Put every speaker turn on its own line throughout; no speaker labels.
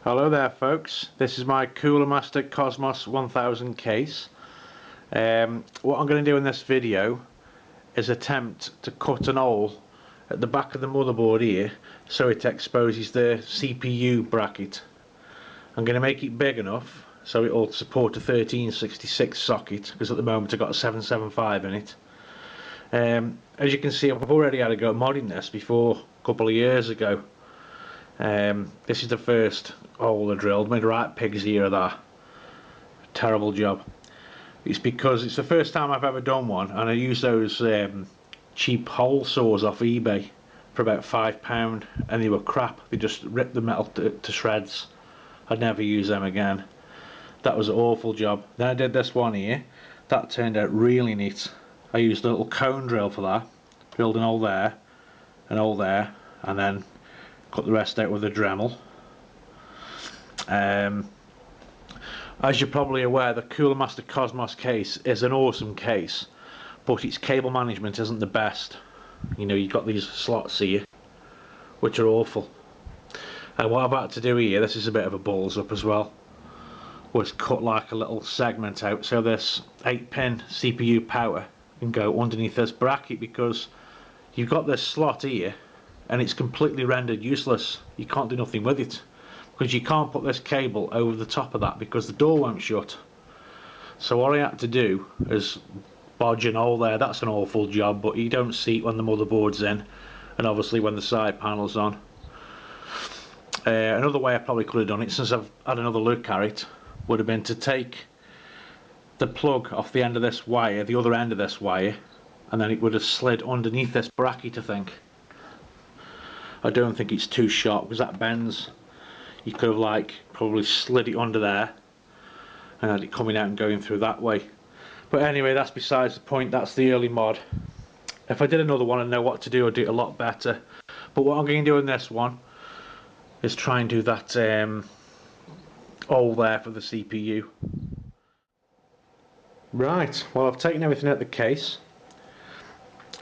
Hello there folks, this is my Coolermaster Cosmos 1000 case. What I'm going to do in this video is attempt to cut an hole at the back of the motherboard here so it exposes the CPU bracket. I'm going to make it big enough so it will support a 1366 socket, because at the moment I've got a 775 in it. As you can see, I've already had a go at modding this before a couple of years ago. This is the first hole I drilled. Made a right pig's ear of that. Terrible job. It's because it's the first time I've ever done one, and I used those cheap hole saws off eBay for about £5, and they were crap. They just ripped the metal to shreds. I'd never use them again. That was an awful job. Then I did this one here. That turned out really neat. I used a little cone drill for that. Drilled an hole there, and then cut the rest out with a Dremel. As you're probably aware, the Coolermaster Cosmos case is an awesome case, but its cable management isn't the best. You know, you've got these slots here which are awful, and what I've had to do here, this is a bit of a balls up as well, was cut like a little segment out so this 8-pin CPU power can go underneath this bracket, because you've got this slot here and it's completely rendered useless. You can't do nothing with it because you can't put this cable over the top of that because the door won't shut. So what I had to do is bodge an hole there. That's an awful job, but you don't see it when the motherboard's in, and obviously when the side panel's on. Another way I probably could have done it, since I've had another look at it, would have been to take the plug off the end of this wire, the other end of this wire, and then it would have slid underneath this bracket, I think. I don't think it's too sharp because that bends. You could have like probably slid it under there and had it coming out and going through that way. But anyway, that's besides the point. That's the early mod. If I did another one and know what to do, I'd do it a lot better. But what I'm going to do in this one is try and do that hole there for the CPU. Right, well, I've taken everything out of the case.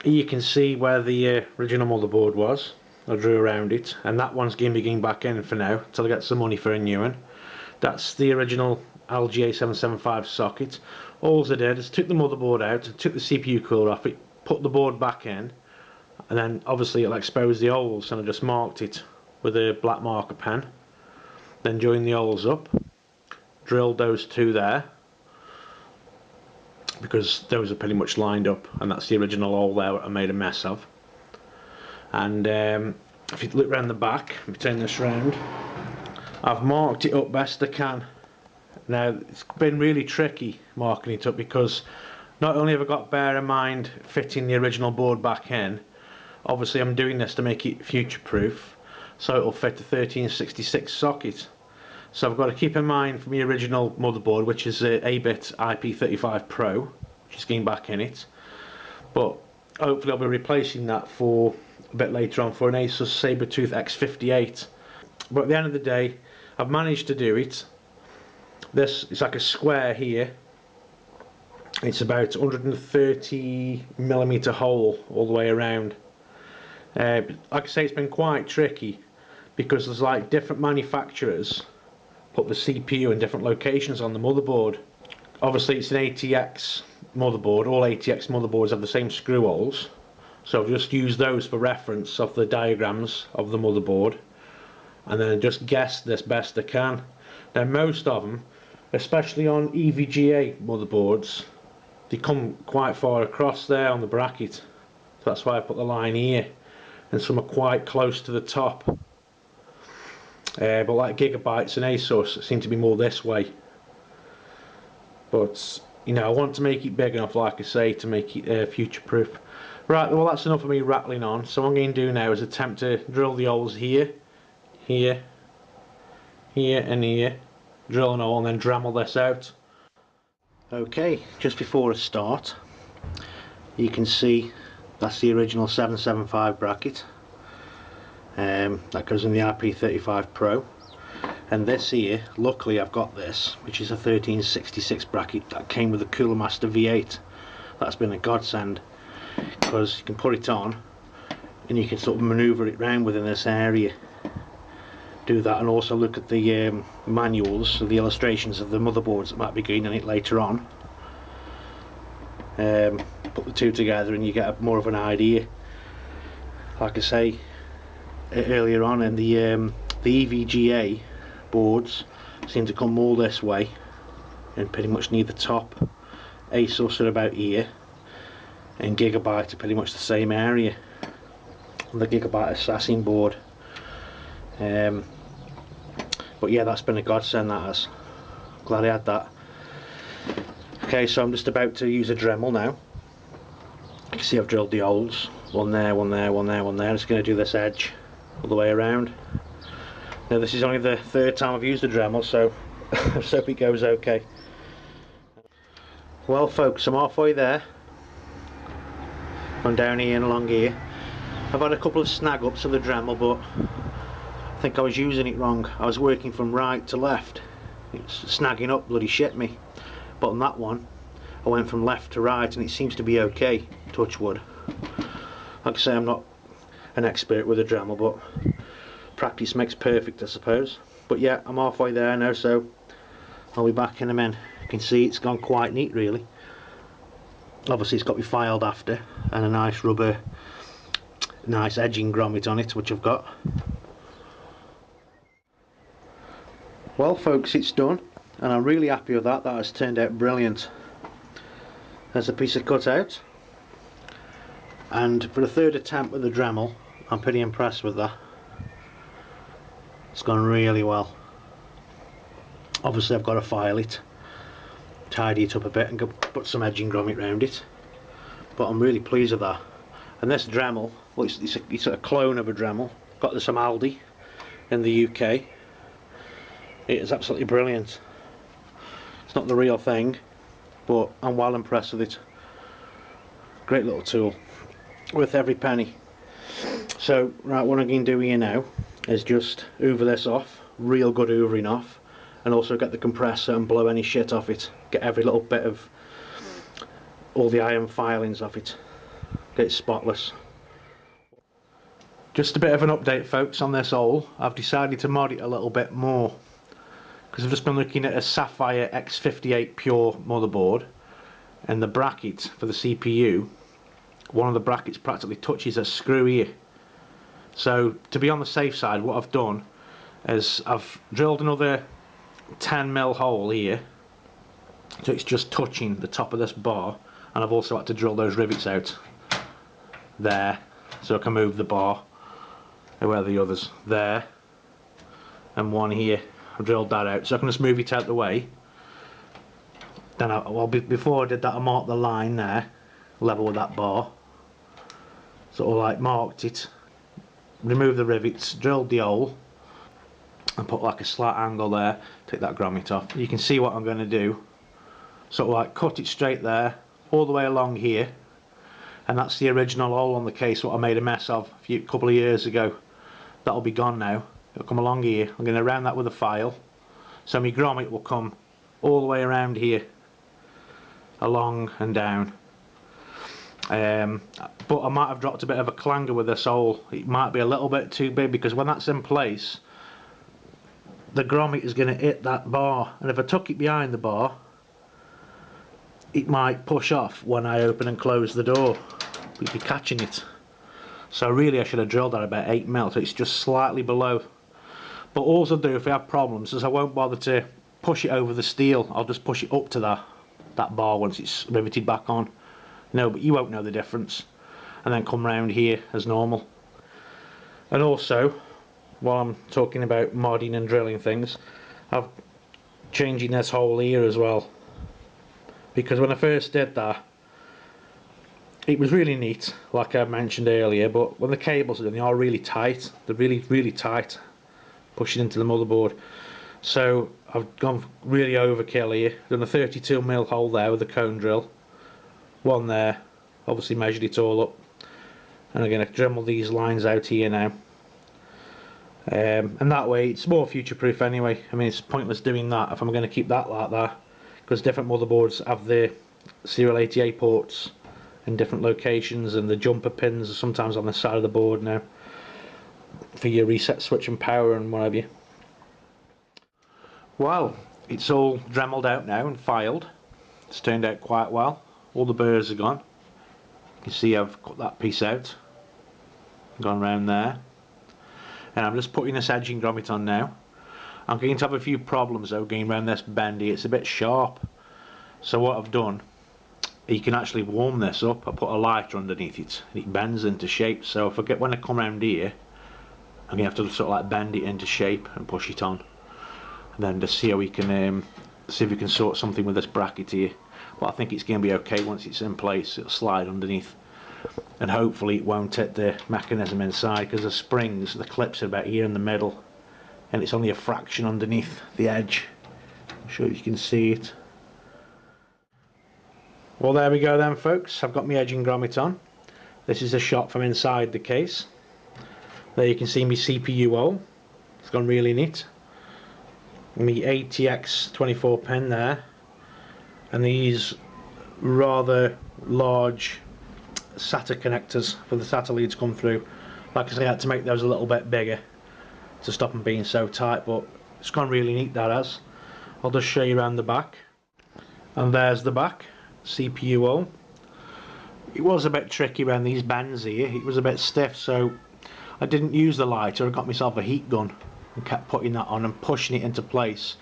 You can see where the original motherboard was. I drew around it, and that one's going to be going back in for now until I get some money for a new one. That's the original LGA 775 socket. All I did is took the motherboard out, took the CPU cooler off it, put the board back in, and then obviously it'll expose the holes, and I just marked it with a black marker pen. Then joined the holes up, drilled those two there, because those are pretty much lined up, and that's the original hole there that I made a mess of. And if you look around the back, if you turn this round, I've marked it up best I can. Now it's been really tricky marking it up, because not only have I got to bear in mind fitting the original board back in, obviously I'm doing this to make it future proof, so it'll fit a 1366 socket. So I've got to keep in mind from the original motherboard, which is a 8-bit IP35 Pro, which is going back in it, but hopefully I'll be replacing that for a bit later on for an Asus Sabertooth X58. But at the end of the day, I've managed to do it. This is like a square here. It's about 130mm hole all the way around. Like I say, it's been quite tricky because there's like different manufacturers put the CPU in different locations on the motherboard. Obviously it's an ATX motherboard. All ATX motherboards have the same screw holes, so I've just used those for reference of the diagrams of the motherboard, and then just guessed this best I can. Now most of them, especially on EVGA motherboards, they come quite far across there on the bracket, so that's why I put the line here, and some are quite close to the top. But like Gigabytes and Asus seem to be more this way. But you know, I want to make it big enough, like I say, to make it future proof. Right, well that's enough of me rattling on. So what I'm going to do now is attempt to drill the holes here, here, here and here. Drill an hole and then Dremel this out. Okay, just before I start, you can see that's the original 775 bracket. That goes in the IP35 Pro, and this here, luckily I've got this, which is a 1366 bracket that came with the Coolermaster V8. That's been a godsend, because you can put it on and you can sort of manoeuvre it round within this area. do that, and also look at the manuals, so the illustrations of the motherboards that might be going in it later on. Put the two together and you get more of an idea. Like I say earlier on, in the EVGA boards seem to come all this way and pretty much near the top. ASUS are about here, and Gigabyte are pretty much the same area on the Gigabyte Assassin board. But yeah, that's been a godsend, that has. Glad I had that. Okay, so I'm just about to use a Dremel now. You can see I've drilled the holes. One there, one there, one there, one there. I'm just going to do this edge all the way around. Now this is only the third time I've used a Dremel, so I just hope it goes okay. Well folks, I'm halfway there. I'm down here and along here. I've had a couple of snag ups of the Dremel, but I think I was using it wrong. I was working from right to left. It's snagging up, bloody shit me. But on that one, I went from left to right and it seems to be okay, touch wood. Like I say, I'm not an expert with a Dremel, but practice makes perfect, I suppose. But yeah, I'm halfway there now, so I'll be back in a minute. You can see it's gone quite neat, really. Obviously it's got to be filed after, and a nice rubber, nice edging grommet on it, which I've got. Well folks, it's done, and I'm really happy with that. That has turned out brilliant. There's a piece of cutout, and for the third attempt with the Dremel, I'm pretty impressed with that. It's gone really well. Obviously I've got to file it, tidy it up a bit and put some edging grommet around it, but I'm really pleased with that. And this Dremel, well, it's a clone of a Dremel. Got this from Aldi in the UK. It is absolutely brilliant. It's not the real thing, but I'm well impressed with it. Great little tool, worth every penny. So right, what I'm going to do here now is just hoover this off, real good hoovering off, and also get the compressor and blow any shit off it. Get every little bit of all the iron filings off it. Get it spotless. Just a bit of an update folks on this hole. I've decided to mod it a little bit more, because I've just been looking at a Sapphire X58 Pure motherboard, and the bracket for the CPU, one of the brackets practically touches a screw here. So to be on the safe side, what I've done is I've drilled another 10mm hole here, so it's just touching the top of this bar, and I've also had to drill those rivets out there so I can move the bar. Where are the others? There, and one here. I've drilled that out so I can just move it out the way. Then before I did that, I marked the line there level with that bar, sort of like marked it, removed the rivets, drilled the hole and put like a slight angle there, take that grommet off. You can see what I'm going to do, sort of like cut it straight there all the way along here, and that's the original hole on the case what I made a mess of a couple of years ago. That'll be gone now. It'll come along here. I'm going to round that with a file, so my grommet will come all the way around here, along and down. But I might have dropped a bit of a clanger with this hole. It might be a little bit too big, because when that's in place, the grommet is going to hit that bar, and if I tuck it behind the bar, it might push off when I open and close the door. We'd be catching it. So really I should have drilled that about 8mm, so it's just slightly below. But all I'll do if we have problems is I won't bother to push it over the steel. I'll just push it up to that bar once it's riveted back on. No, but you won't know the difference. And then come round here as normal. And also, while I'm talking about modding and drilling things, I'm changing this hole here as well. Because when I first did that, it was really neat, like I mentioned earlier, but when the cables are done, they are really tight. They're really, really tight, pushing into the motherboard. So I've gone really overkill here. Done a 32mm hole there with a cone drill. One there, obviously measured it all up. And I'm going to Dremel these lines out here now. And that way it's more future proof anyway. I mean, it's pointless doing that if I'm going to keep that like that, because different motherboards have their serial ATA ports in different locations, and the jumper pins are sometimes on the side of the board now. for your reset switch and power and what have you. Well, it's all dremeled out now and filed. It's turned out quite well. All the burrs are gone. You can see I've cut that piece out, gone round there, and I'm just putting this edging grommet on now. I'm going to have a few problems though going around this bendy. It's a bit sharp, so what I've done, you can actually warm this up. I put a lighter underneath it and it bends into shape, so if I get, when I come around here, I'm going to have to sort of like bend it into shape and push it on, and then just see how we can see if we can sort something with this bracket here. But I think it's going to be okay once it's in place. It'll slide underneath, and hopefully it won't hit the mechanism inside, because the springs, the clips are about here in the middle, and it's only a fraction underneath the edge. I'm sure you can see it. Well, there we go then, folks. I've got my edging grommet on. This is a shot from inside the case. There you can see my CPU hole. It's gone really neat. My ATX 24 pin there, and these rather large SATA connectors for the SATA leads come through. Like I say, I had to make those a little bit bigger to stop them being so tight, but it's gone really neat, that has. I'll just show you around the back. And there's the back CPU hole. It was a bit tricky around these bends here. It was a bit stiff, so I didn't use the lighter. I got myself a heat gun and kept putting that on and pushing it into place,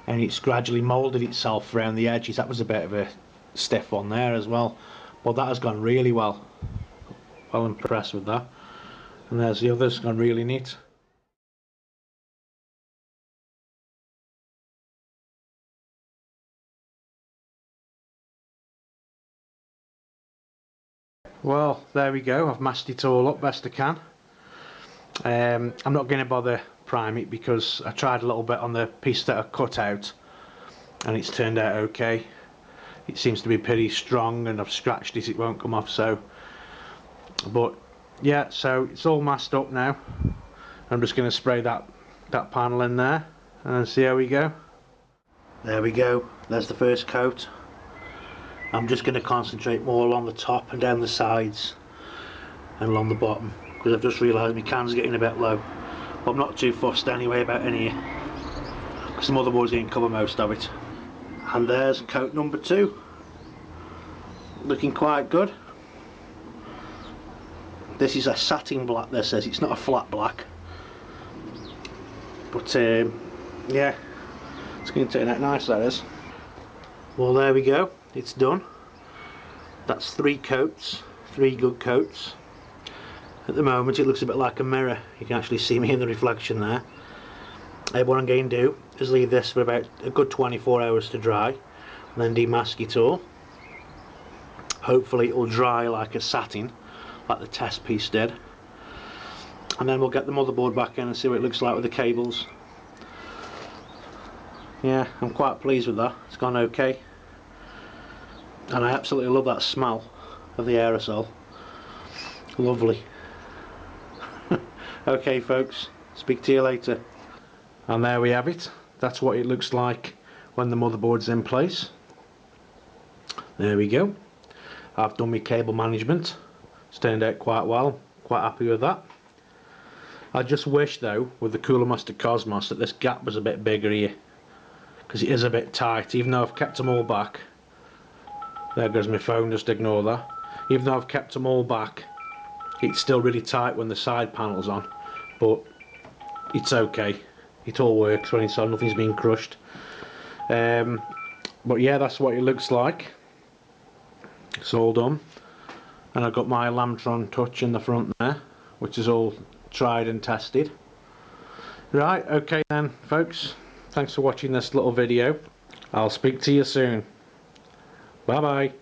and it's gradually moulded itself around the edges. That was a bit of a stiff one there as well, but that has gone really well. Well impressed with that. And there's the others, gone really neat. Well, there we go. I've masked it all up best I can. I'm not going to bother prime it because I tried a little bit on the piece that I cut out and it's turned out okay. It seems to be pretty strong, and I've scratched it, it won't come off, so. But yeah, so it's all masked up now. I'm just going to spray that panel in there and see how we go. There we go, there's the first coat. I'm just going to concentrate more along the top and down the sides and along the bottom, because I've just realised my can's getting a bit low. But I'm not too fussed anyway about any, because the motherboard's going to cover most of it. And there's coat number 2. Looking quite good. This is a satin black, this says. It's not a flat black. But yeah, it's going to turn out nice, that is. Well, there we go. It's done. That's 3 coats, 3 good coats. At the moment it looks a bit like a mirror. You can actually see me in the reflection there. What I'm going to do is leave this for about a good 24 hours to dry, and then demask it all. Hopefully it will dry like a satin, like the test piece did. And then we'll get the motherboard back in and see what it looks like with the cables. Yeah, I'm quite pleased with that. It's gone okay. And I absolutely love that smell of the aerosol. Lovely. Okay folks, speak to you later. And there we have it. That's what it looks like when the motherboard's in place. There we go. I've done my cable management. It's turned out quite well. Quite happy with that. I just wish though, with the Coolermaster Cosmos, that this gap was a bit bigger here, because it is a bit tight. Even though I've kept them all back. There goes my phone, just ignore that. Even though I've kept them all back, it's still really tight when the side panel's on, but it's okay. It all works when it's on, nothing's being crushed. But yeah, that's what it looks like. It's all done. And I've got my Lambtron touch in the front there, which is all tried and tested. Right, okay then folks. Thanks for watching this little video. I'll speak to you soon. Bye bye.